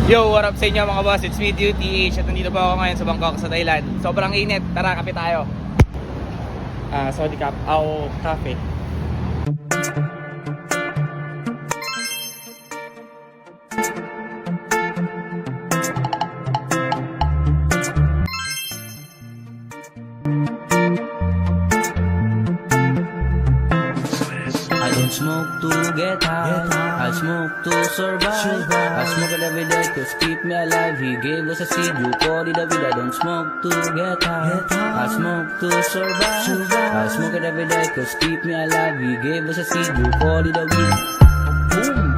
Yo, what up sa inyo mga boss? It's me, DUTH. At nandito po ako ngayon sa Bangkok, sa Thailand. Sobrang init. Tara, kape tayo. Saudi Cup, Cafe. I don't smoke to get high, I smoke to survive. I smoke it every day to keep me alive. He gave us a seed, you call it a weed. I don't smoke to get high, I smoke to survive. I smoke it every day to keep me alive. He gave us a seed, you call it a weed. Boom.